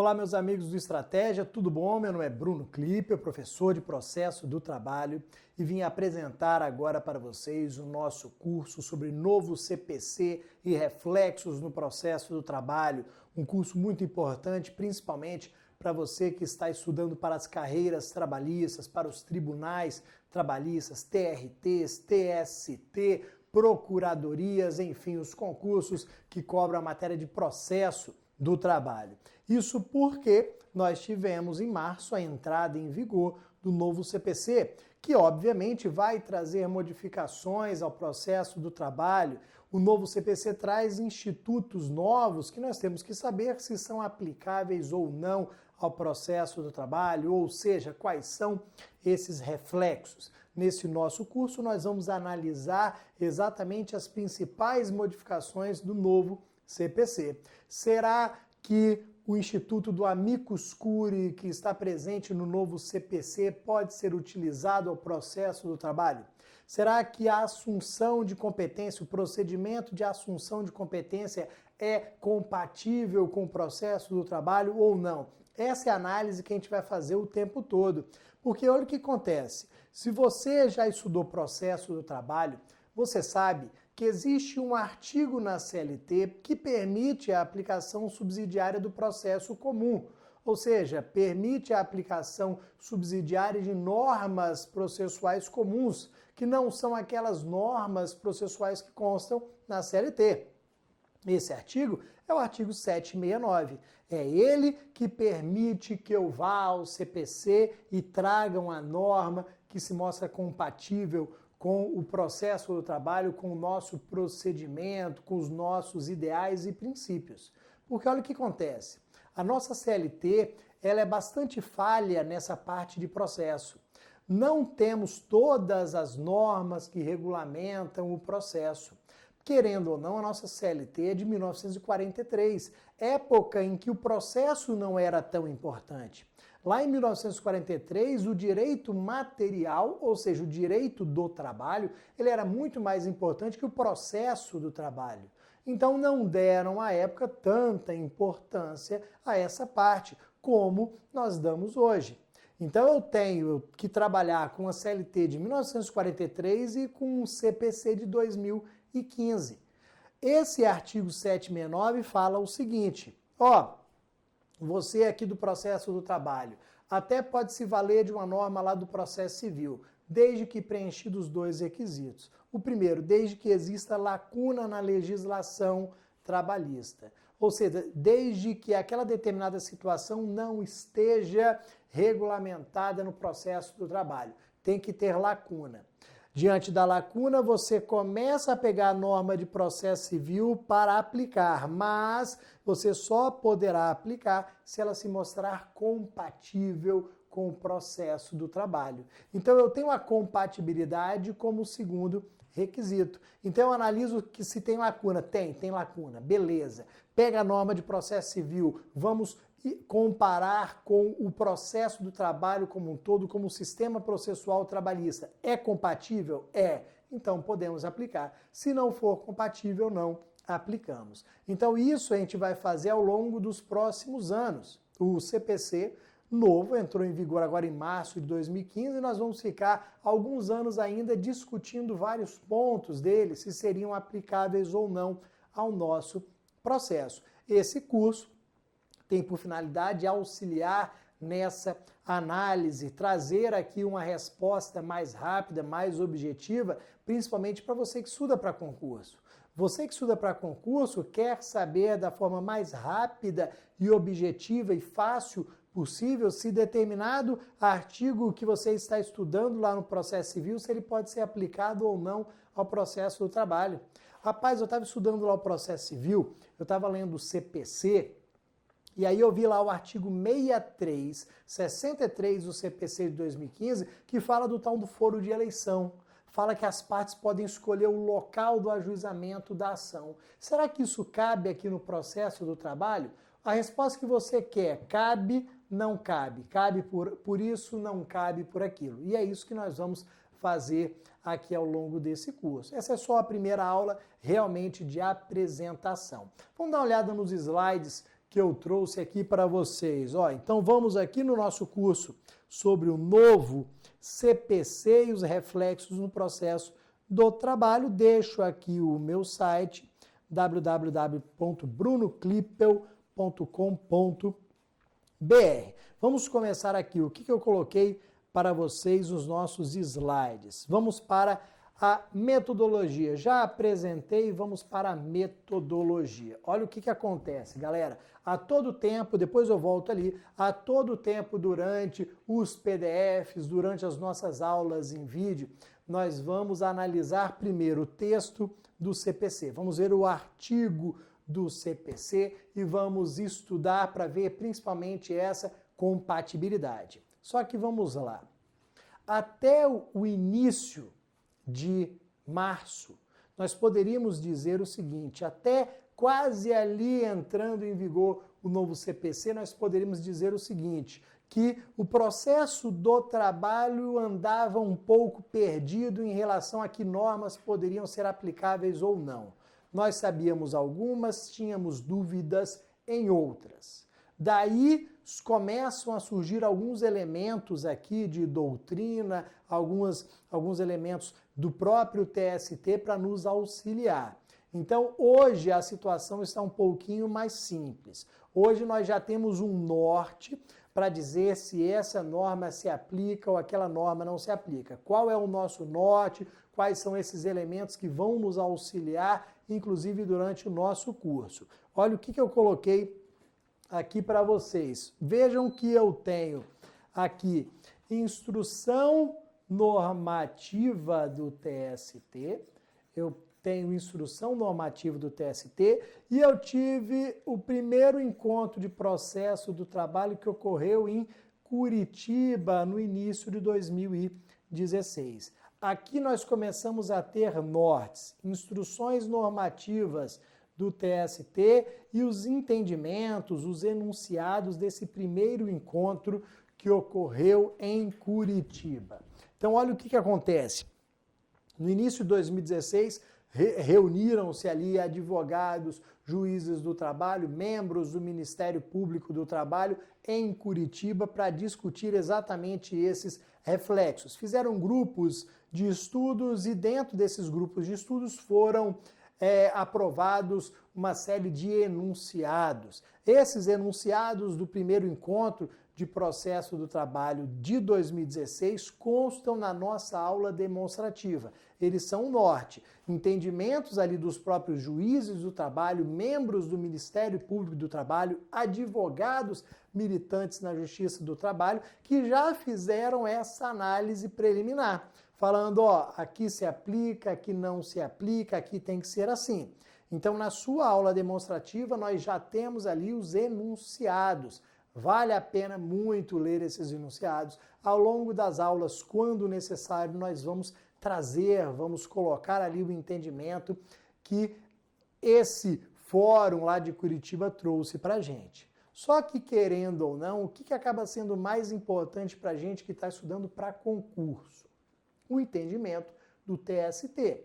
Olá, meus amigos do Estratégia, tudo bom? Meu nome é Bruno Klipper, professor de Processo do Trabalho, e vim apresentar agora para vocês o nosso curso sobre novo CPC e reflexos no processo do trabalho. Um curso muito importante, principalmente para você que está estudando para as carreiras trabalhistas, para os tribunais trabalhistas, TRTs, TST, procuradorias, enfim, os concursos que cobram a matéria de processo do trabalho. Isso porque nós tivemos em março a entrada em vigor do novo CPC, que obviamente vai trazer modificações ao processo do trabalho. O novo CPC traz institutos novos que nós temos que saber se são aplicáveis ou não ao processo do trabalho, ou seja, quais são esses reflexos. Nesse nosso curso nós vamos analisar exatamente as principais modificações do novo CPC. Será que o Instituto do Amicus Curiae, que está presente no novo CPC, pode ser utilizado ao processo do trabalho? Será que a assunção de competência, o procedimento de assunção de competência é compatível com o processo do trabalho ou não? Essa é a análise que a gente vai fazer o tempo todo. Porque olha o que acontece. Se você já estudou processo do trabalho, você sabe que existe um artigo na CLT que permite a aplicação subsidiária do processo comum, ou seja, permite a aplicação subsidiária de normas processuais comuns, que não são aquelas normas processuais que constam na CLT. Esse artigo é o artigo 769. É ele que permite que eu vá ao CPC e traga uma norma que se mostra compatível com o processo do trabalho, com o nosso procedimento, com os nossos ideais e princípios. Porque olha o que acontece. A nossa CLT, ela é bastante falha nessa parte de processo. Não temos todas as normas que regulamentam o processo. Querendo ou não, a nossa CLT é de 1943, época em que o processo não era tão importante. Lá em 1943, o direito material, ou seja, o direito do trabalho, ele era muito mais importante que o processo do trabalho. Então não deram à época tanta importância a essa parte, como nós damos hoje. Então eu tenho que trabalhar com a CLT de 1943 e com o CPC de 2015. Esse artigo 769 fala o seguinte, você aqui do processo do trabalho, até pode se valer de uma norma lá do processo civil, desde que preenchidos dois requisitos. O primeiro, desde que exista lacuna na legislação trabalhista. Ou seja, desde que aquela determinada situação não esteja regulamentada no processo do trabalho. Tem que ter lacuna. Diante da lacuna, você começa a pegar a norma de processo civil para aplicar, mas você só poderá aplicar se ela se mostrar compatível com o processo do trabalho. Então, eu tenho a compatibilidade como segundo requisito. Então, eu analiso que se tem lacuna. Tem lacuna. Beleza. Pega a norma de processo civil. Vamos comparar com o processo do trabalho como um todo, como o sistema processual trabalhista. É compatível? É. Então, podemos aplicar. Se não for compatível, não aplicamos. Então, isso a gente vai fazer ao longo dos próximos anos. O CPC novo entrou em vigor agora em março de 2015 e nós vamos ficar alguns anos ainda discutindo vários pontos dele, se seriam aplicáveis ou não ao nosso processo. Esse curso tem por finalidade auxiliar nessa análise, trazer aqui uma resposta mais rápida, mais objetiva, principalmente para você que estuda para concurso. Você que estuda para concurso quer saber da forma mais rápida e objetiva e fácil possível se determinado artigo que você está estudando lá no processo civil, se ele pode ser aplicado ou não ao processo do trabalho. Rapaz, eu estava estudando lá o processo civil, eu estava lendo o CPC, e aí eu vi lá o artigo 63 do CPC de 2015, que fala do tal do foro de eleição. Fala que as partes podem escolher o local do ajuizamento da ação. Será que isso cabe aqui no processo do trabalho? A resposta que você quer, cabe, não cabe. Cabe por isso, não cabe por aquilo. E é isso que nós vamos fazer aqui ao longo desse curso. Essa é só a primeira aula realmente de apresentação. Vamos dar uma olhada nos slides que eu trouxe aqui para vocês. Ó, então vamos aqui no nosso curso sobre o novo CPC e os reflexos no processo do trabalho. Deixo aqui o meu site www.brunoclippel.com.br. Vamos começar aqui. O que eu coloquei para vocês nos nossos slides? Vamos para a metodologia. Já apresentei, vamos para a metodologia. Olha o que acontece, galera. A todo tempo, depois eu volto ali, a todo tempo durante os PDFs, durante as nossas aulas em vídeo, nós vamos analisar primeiro o texto do CPC. Vamos ver o artigo do CPC e vamos estudar para ver principalmente essa compatibilidade. Só que vamos lá. Até o início de março, nós poderíamos dizer o seguinte, até quase ali entrando em vigor o novo CPC, nós poderíamos dizer o seguinte, que o processo do trabalho andava um pouco perdido em relação a que normas poderiam ser aplicáveis ou não. Nós sabíamos algumas, tínhamos dúvidas em outras. Daí começam a surgir alguns elementos aqui de doutrina, alguns elementos do próprio TST para nos auxiliar. Então, hoje a situação está um pouquinho mais simples. Hoje nós já temos um norte para dizer se essa norma se aplica ou aquela norma não se aplica. Qual é o nosso norte? Quais são esses elementos que vão nos auxiliar, inclusive durante o nosso curso? Olha o que eu coloquei aqui para vocês. Vejam que eu tenho aqui instrução normativa do TST, eu tenho instrução normativa do TST e eu tive o primeiro encontro de processo do trabalho que ocorreu em Curitiba no início de 2016. Aqui nós começamos a ter nortes, instruções normativas do TST e os entendimentos, os enunciados desse primeiro encontro que ocorreu em Curitiba. Então, olha o que acontece. No início de 2016, reuniram-se ali advogados, juízes do trabalho, membros do Ministério Público do Trabalho em Curitiba para discutir exatamente esses reflexos. Fizeram grupos de estudos e dentro desses grupos de estudos foram aprovados uma série de enunciados. Esses enunciados do primeiro encontro de processo do trabalho de 2016 constam na nossa aula demonstrativa. Eles são o norte, entendimentos ali dos próprios juízes do trabalho, membros do Ministério Público do Trabalho, advogados militantes na Justiça do Trabalho, que já fizeram essa análise preliminar, falando, ó, aqui se aplica, aqui não se aplica, aqui tem que ser assim. Então, na sua aula demonstrativa, nós já temos ali os enunciados. Vale a pena muito ler esses enunciados. Ao longo das aulas, quando necessário, nós vamos trazer, vamos colocar ali o entendimento que esse fórum lá de Curitiba trouxe para a gente. Só que, querendo ou não, o que acaba sendo mais importante para a gente que está estudando para concurso? O entendimento do TST.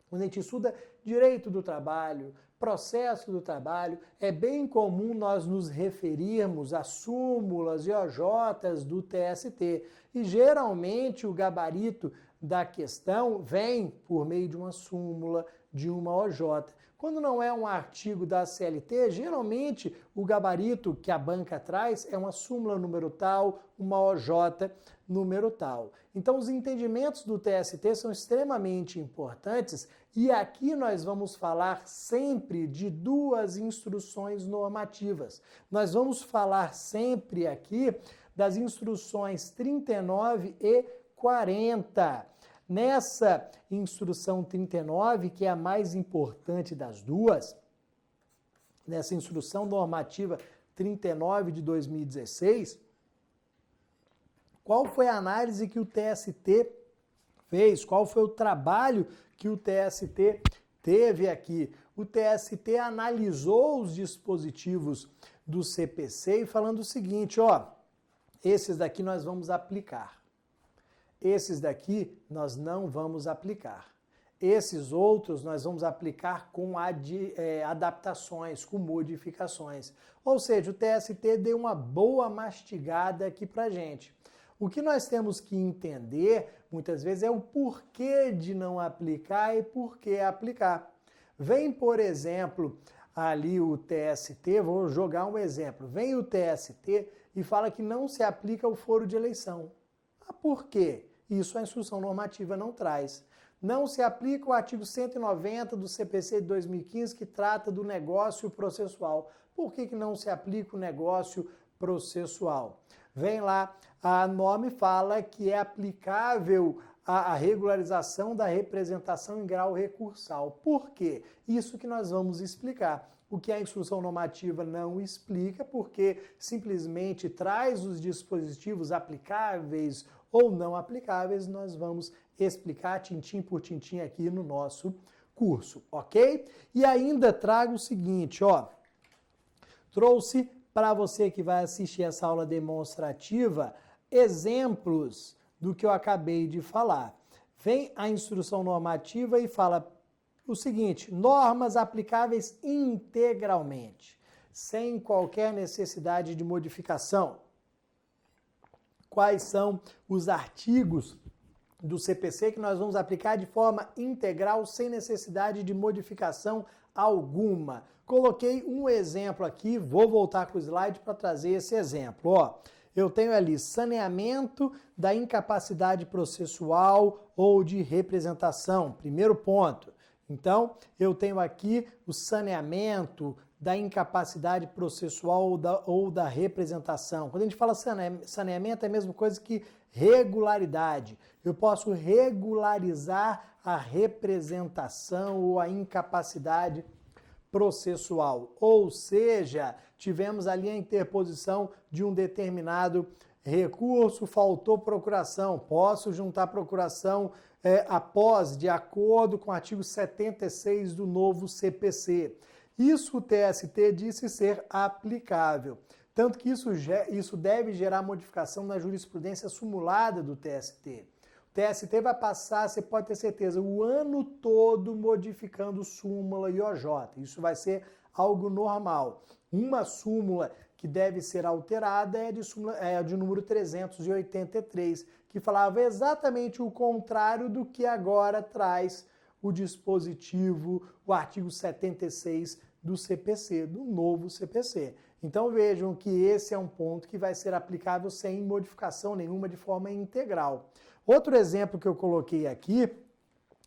Quando a gente estuda direito do trabalho, processo do trabalho, é bem comum nós nos referirmos a súmulas e OJs do TST. E geralmente o gabarito da questão vem por meio de uma súmula, de uma OJ. Quando não é um artigo da CLT, geralmente o gabarito que a banca traz é uma súmula número tal, uma OJ número tal. Então os entendimentos do TST são extremamente importantes e aqui nós vamos falar sempre de duas instruções normativas. Nós vamos falar sempre aqui das instruções 39 e 40. Nessa instrução 39, que é a mais importante das duas, nessa instrução normativa 39 de 2016, qual foi a análise que o TST fez? Qual foi o trabalho que o TST teve aqui? O TST analisou os dispositivos do CPC e falando o seguinte, ó, esses daqui nós vamos aplicar. Esses daqui nós não vamos aplicar. Esses outros nós vamos aplicar com adaptações, com modificações. Ou seja, o TST deu uma boa mastigada aqui pra gente. O que nós temos que entender, muitas vezes, é o porquê de não aplicar e por que aplicar. Vem, por exemplo, ali o TST, vou jogar um exemplo, vem o TST e fala que não se aplica o foro de eleição. Ah, por quê? Isso a instrução normativa não traz. Não se aplica o artigo 190 do CPC de 2015, que trata do negócio processual. Por que não se aplica o negócio processual? Vem lá, a norma e fala que é aplicável a regularização da representação em grau recursal. Por quê? Isso que nós vamos explicar. O que a instrução normativa não explica, porque simplesmente traz os dispositivos aplicáveis ou não aplicáveis, nós vamos explicar tintim por tintim aqui no nosso curso, ok? E ainda trago o seguinte, ó, trouxe para você que vai assistir essa aula demonstrativa exemplos do que eu acabei de falar. Vem a instrução normativa e fala o seguinte: normas aplicáveis integralmente, sem qualquer necessidade de modificação. Quais são os artigos do CPC que nós vamos aplicar de forma integral, sem necessidade de modificação alguma? Coloquei um exemplo aqui, vou voltar com o slide para trazer esse exemplo. Ó, eu tenho ali saneamento da incapacidade processual ou de representação, primeiro ponto. Então, eu tenho aqui o saneamento da incapacidade processual ou da representação. Quando a gente fala saneamento, é a mesma coisa que regularidade. Eu posso regularizar a representação ou a incapacidade processual. Ou seja, tivemos ali a interposição de um determinado recurso, faltou procuração. Posso juntar procuração após, de acordo com o artigo 76 do novo CPC. Isso o TST disse ser aplicável. Tanto que isso deve gerar modificação na jurisprudência sumulada do TST. O TST vai passar, você pode ter certeza, o ano todo modificando súmula e OJ. Isso vai ser algo normal. Uma súmula que deve ser alterada é de número 383, que falava exatamente o contrário do que agora traz o dispositivo, o artigo 76 do CPC, do novo CPC. Então vejam que esse é um ponto que vai ser aplicável sem modificação nenhuma de forma integral. Outro exemplo que eu coloquei aqui,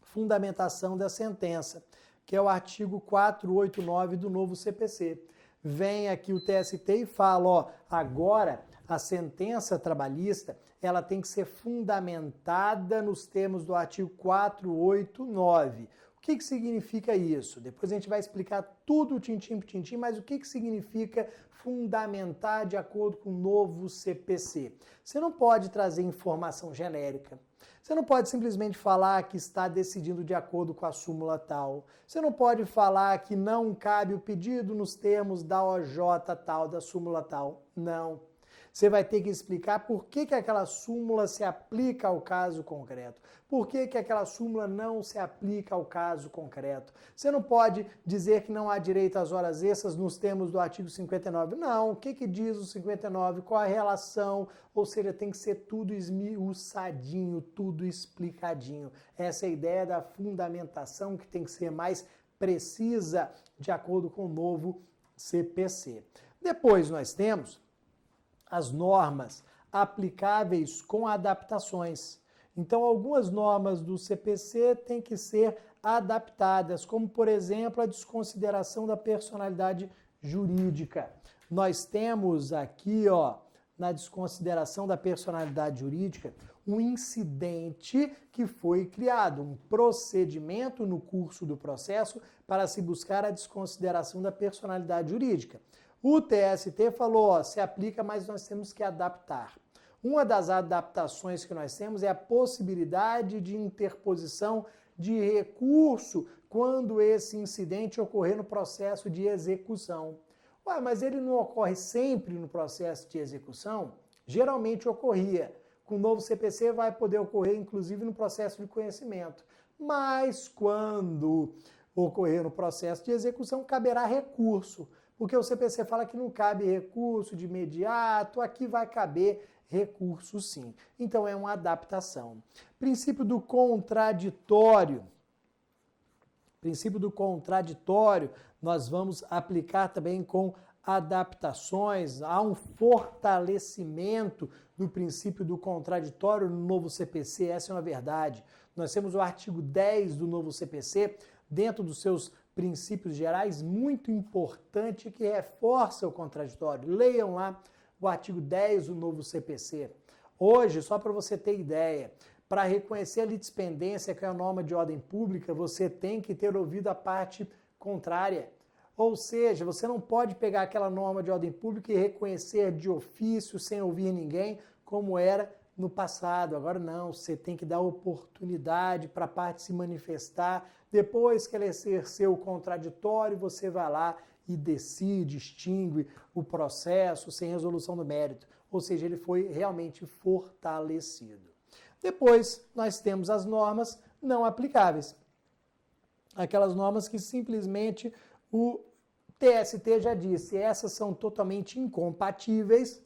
fundamentação da sentença, que é o artigo 489 do novo CPC. Vem aqui o TST e fala, ó, agora a sentença trabalhista, ela tem que ser fundamentada nos termos do artigo 489. O que significa isso? Depois a gente vai explicar tudo tintim por tintim, mas o que significa fundamentar de acordo com o novo CPC? Você não pode trazer informação genérica. Você não pode simplesmente falar que está decidindo de acordo com a súmula tal. Você não pode falar que não cabe o pedido nos termos da OJ tal, da súmula tal. Não. Você vai ter que explicar por que aquela súmula se aplica ao caso concreto. Por que aquela súmula não se aplica ao caso concreto. Você não pode dizer que não há direito às horas extras nos termos do artigo 59. Não, o que diz o 59? Qual a relação? Ou seja, tem que ser tudo esmiuçadinho, tudo explicadinho. Essa é a ideia da fundamentação que tem que ser mais precisa de acordo com o novo CPC. Depois nós temos as normas aplicáveis com adaptações. Então, algumas normas do CPC têm que ser adaptadas, como, por exemplo, a desconsideração da personalidade jurídica. Nós temos aqui, ó, na desconsideração da personalidade jurídica, um incidente que foi criado, um procedimento no curso do processo para se buscar a desconsideração da personalidade jurídica. O TST falou, ó, se aplica, mas nós temos que adaptar. Uma das adaptações que nós temos é a possibilidade de interposição de recurso quando esse incidente ocorrer no processo de execução. Ué, mas ele não ocorre sempre no processo de execução? Geralmente ocorria. Com o novo CPC vai poder ocorrer, inclusive, no processo de conhecimento. mas quando ocorrer no processo de execução, caberá recurso, porque o CPC fala que não cabe recurso de imediato, aqui vai caber recurso sim. Então é uma adaptação. Princípio do contraditório. Princípio do contraditório, nós vamos aplicar também com adaptações, há um fortalecimento do princípio do contraditório no novo CPC, essa é uma verdade. Nós temos o artigo 10 do novo CPC, dentro dos seus princípios gerais, muito importante, que reforça o contraditório. Leiam lá o artigo 10 do novo CPC. Hoje, só para você ter ideia, para reconhecer a litispendência, que é a norma de ordem pública, você tem que ter ouvido a parte contrária. Ou seja, você não pode pegar aquela norma de ordem pública e reconhecer de ofício, sem ouvir ninguém, como era no passado. Agora não, você tem que dar oportunidade para a parte se manifestar. Depois que ela exerceu o contraditório, você vai lá e decide, extingue o processo sem resolução do mérito. Ou seja, ele foi realmente fortalecido. Depois, nós temos as normas não aplicáveis. Aquelas normas que simplesmente o TST já disse, essas são totalmente incompatíveis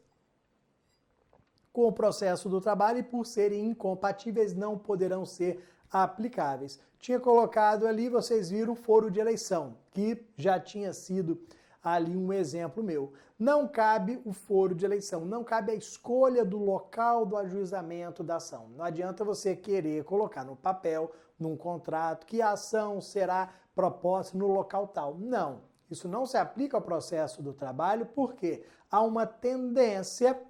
com o processo do trabalho e, por serem incompatíveis, não poderão ser aplicáveis. Tinha colocado ali, vocês viram, foro de eleição, que já tinha sido ali um exemplo meu. Não cabe o foro de eleição, não cabe a escolha do local do ajuizamento da ação. Não adianta você querer colocar no papel, num contrato, que a ação será proposta no local tal. Não, isso não se aplica ao processo do trabalho, porque há uma tendência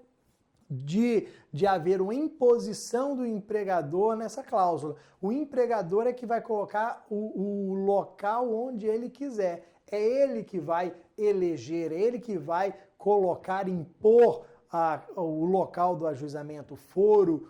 de haver uma imposição do empregador nessa cláusula. O empregador é que vai colocar o local onde ele quiser. É ele que vai eleger, é ele que vai colocar, impor o local do ajuizamento, o foro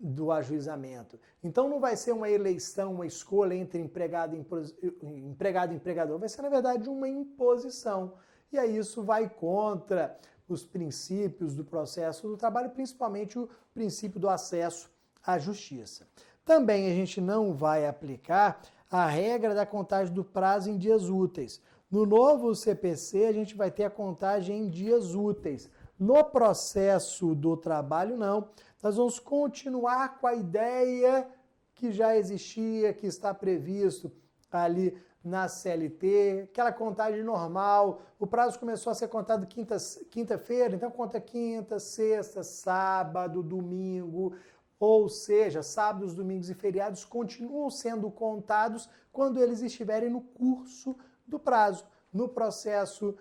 do ajuizamento. Então não vai ser uma eleição, uma escolha entre empregado e empregador, vai ser, na verdade, uma imposição. E aí isso vai contra os princípios do processo do trabalho, principalmente o princípio do acesso à justiça. Também a gente não vai aplicar a regra da contagem do prazo em dias úteis. No novo CPC, a gente vai ter a contagem em dias úteis. No processo do trabalho, não. Nós vamos continuar com a ideia que já existia, que está previsto ali na CLT, aquela contagem normal. O prazo começou a ser contado quinta-feira, então conta quinta, sexta, sábado, domingo. Ou seja, sábados, domingos e feriados continuam sendo contados quando eles estiverem no curso do prazo. No processo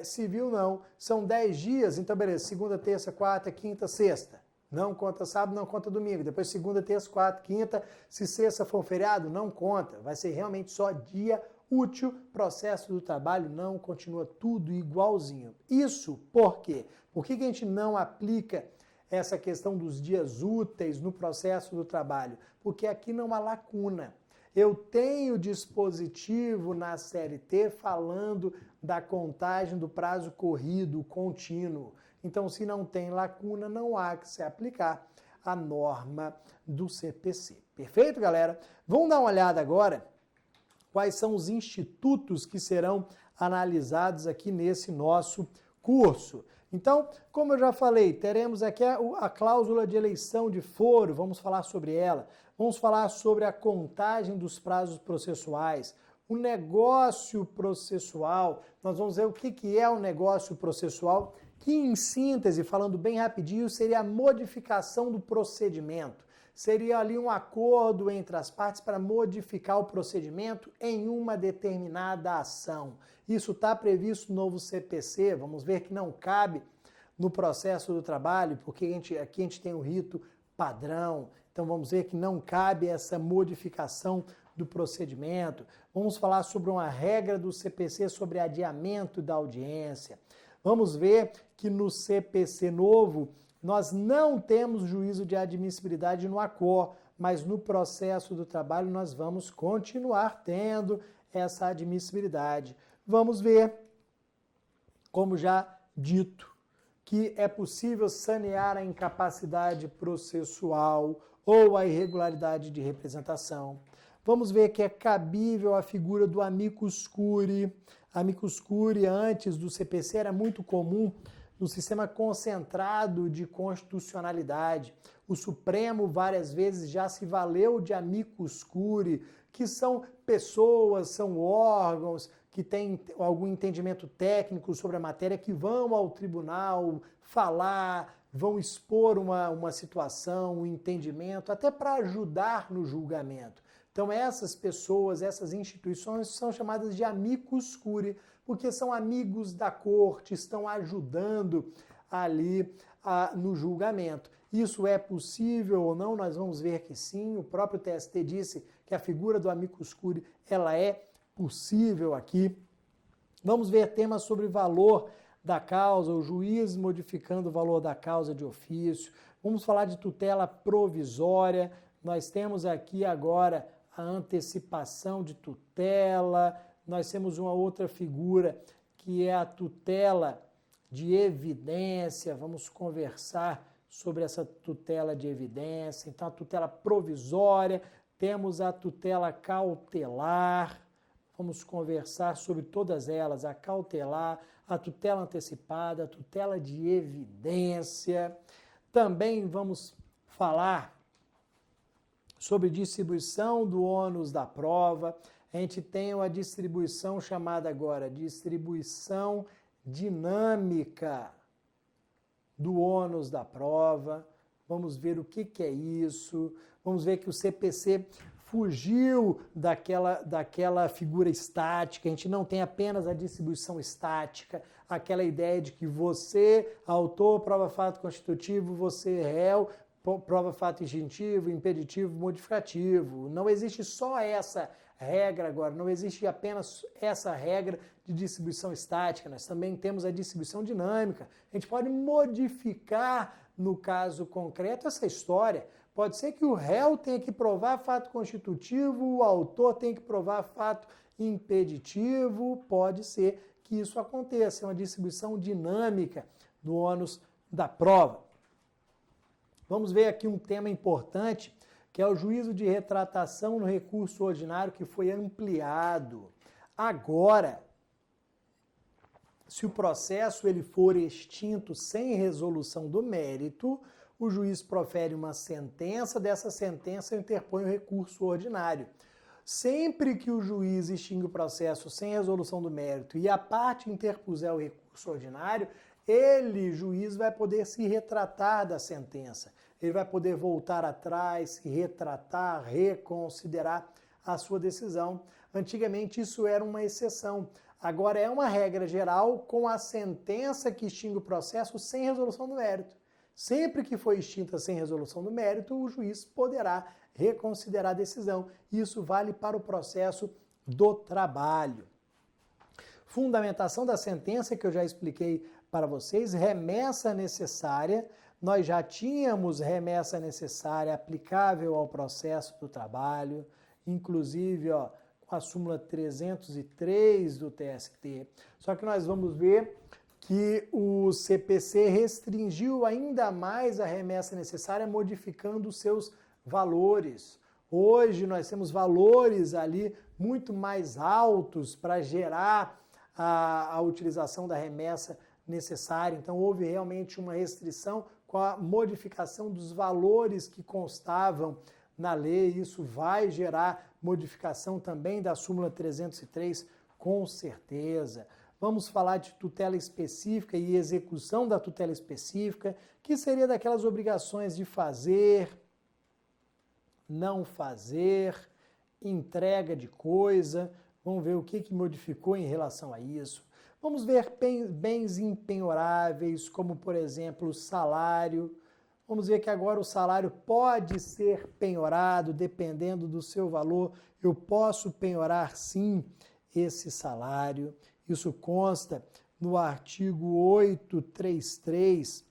civil, não. São 10 dias, então beleza, segunda, terça, quarta, quinta, sexta. Não conta sábado, não conta domingo. Depois segunda, terça, quarta, quinta. Se sexta for um feriado, não conta. Vai ser realmente só dia útil. Processo do trabalho não continua tudo igualzinho. Isso por quê? Por que a gente não aplica essa questão dos dias úteis no processo do trabalho? Porque aqui não há lacuna. Eu tenho dispositivo na CLT falando da contagem do prazo corrido contínuo. Então, se não tem lacuna, não há que se aplicar a norma do CPC. Perfeito, galera? Vamos dar uma olhada agora quais são os institutos que serão analisados aqui nesse nosso curso. Então, como eu já falei, teremos aqui a cláusula de eleição de foro, vamos falar sobre ela. Vamos falar sobre a contagem dos prazos processuais, o negócio processual. Nós vamos ver o que é o negócio processual, que em síntese, falando bem rapidinho, seria a modificação do procedimento. Seria ali um acordo entre as partes para modificar o procedimento em uma determinada ação. Isso está previsto no novo CPC, vamos ver que não cabe no processo do trabalho, porque aqui a gente tem o rito padrão, então vamos ver que não cabe essa modificação do procedimento. Vamos falar sobre uma regra do CPC sobre adiamento da audiência. Vamos ver que no CPC novo nós não temos juízo de admissibilidade no ACOR, mas no processo do trabalho nós vamos continuar tendo essa admissibilidade. Vamos ver, como já dito, que é possível sanear a incapacidade processual, ou a irregularidade de representação. Vamos ver que é cabível a figura do amicus curiae. Amicus curiae, antes do CPC, era muito comum no sistema concentrado de constitucionalidade. O Supremo várias vezes já se valeu de amicus curiae, que são pessoas, são órgãos que têm algum entendimento técnico sobre a matéria, que vão ao tribunal falar, vão expor uma situação, um entendimento, até para ajudar no julgamento. Então essas pessoas, essas instituições são chamadas de amicus curiae, porque são amigos da corte, estão ajudando ali no julgamento. Isso é possível ou não? Nós vamos ver que sim. O próprio TST disse que a figura do amicus curiae, ela é possível aqui. Vamos ver temas sobre valor da causa, o juiz modificando o valor da causa de ofício. Vamos falar de tutela provisória. Nós temos aqui agora a antecipação de tutela. Nós temos uma outra figura que é a tutela de evidência. Vamos conversar sobre essa tutela de evidência. Então, a tutela provisória, temos a tutela cautelar. Vamos conversar sobre todas elas, a cautelar, a tutela antecipada, a tutela de evidência. Também vamos falar sobre distribuição do ônus da prova. A gente tem uma distribuição chamada agora distribuição dinâmica do ônus da prova. Vamos ver o que é isso. Vamos ver que o CPC fugiu daquela figura estática. A gente não tem apenas a distribuição estática, aquela ideia de que você, autor, prova fato constitutivo, você, réu, prova fato instintivo, impeditivo, modificativo. Não existe só essa regra agora, não existe apenas essa regra de distribuição estática, nós também temos a distribuição dinâmica. A gente pode modificar, no caso concreto, essa história. Pode ser que o réu tenha que provar fato constitutivo, o autor tenha que provar fato impeditivo, pode ser que isso aconteça, é uma distribuição dinâmica do ônus da prova. Vamos ver aqui um tema importante, que é o juízo de retratação no recurso ordinário, que foi ampliado. Agora, se o processo ele for extinto sem resolução do mérito, o juiz profere uma sentença, dessa sentença interpõe o recurso ordinário. Sempre que o juiz extingue o processo sem resolução do mérito e a parte interpuser o recurso ordinário, ele, juiz, vai poder se retratar da sentença. Ele vai poder voltar atrás, se retratar, reconsiderar a sua decisão. Antigamente isso era uma exceção. Agora é uma regra geral com a sentença que extingue o processo sem resolução do mérito. Sempre que for extinta sem resolução do mérito, o juiz poderá reconsiderar a decisão. Isso vale para o processo do trabalho. Fundamentação da sentença, que eu já expliquei para vocês, remessa necessária. Nós já tínhamos remessa necessária aplicável ao processo do trabalho, inclusive com a súmula 303 do TST. Só que nós vamos ver que o CPC restringiu ainda mais a remessa necessária, modificando os seus valores. Hoje nós temos valores ali muito mais altos para gerar a utilização da remessa necessária. Então houve realmente uma restrição com a modificação dos valores que constavam na lei. Isso vai gerar modificação também da súmula 303, com certeza. Vamos falar de tutela específica e execução da tutela específica, que seria daquelas obrigações de fazer, não fazer, entrega de coisa. Vamos ver o que modificou em relação a isso. Vamos ver bens impenhoráveis, como, por exemplo, o salário. Vamos ver que agora o salário pode ser penhorado, dependendo do seu valor. Eu posso penhorar, sim, esse salário. Isso consta no artigo 833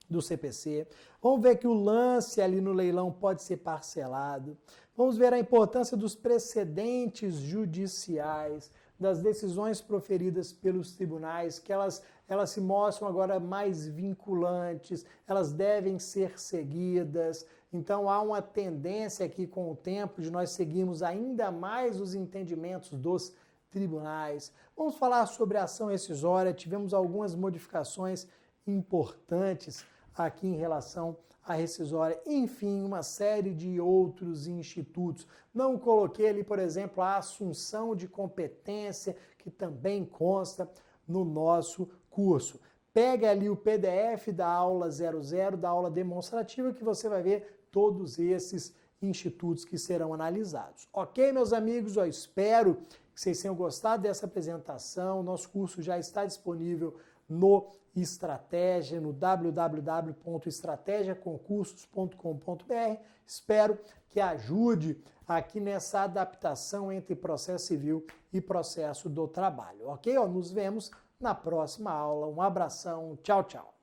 do CPC. Vamos ver que o lance ali no leilão pode ser parcelado. Vamos ver a importância dos precedentes judiciais. das decisões proferidas pelos tribunais, que elas se mostram agora mais vinculantes, elas devem ser seguidas. Então há uma tendência aqui com o tempo de nós seguirmos ainda mais os entendimentos dos tribunais. Vamos falar sobre a ação rescisória. Tivemos algumas modificações importantes aqui em relação à rescisória. Enfim, uma série de outros institutos. Não coloquei ali, por exemplo, a assunção de competência, que também consta no nosso curso. Pega ali o PDF da aula 00, da aula demonstrativa, que você vai ver todos esses institutos que serão analisados. Ok, meus amigos? Eu espero que vocês tenham gostado dessa apresentação. Nosso curso já está disponível no Estratégia, no www.estrategiaconcursos.com.br. Espero que ajude aqui nessa adaptação entre processo civil e processo do trabalho. Ok? Nos vemos na próxima aula. Um abração. Tchau, tchau.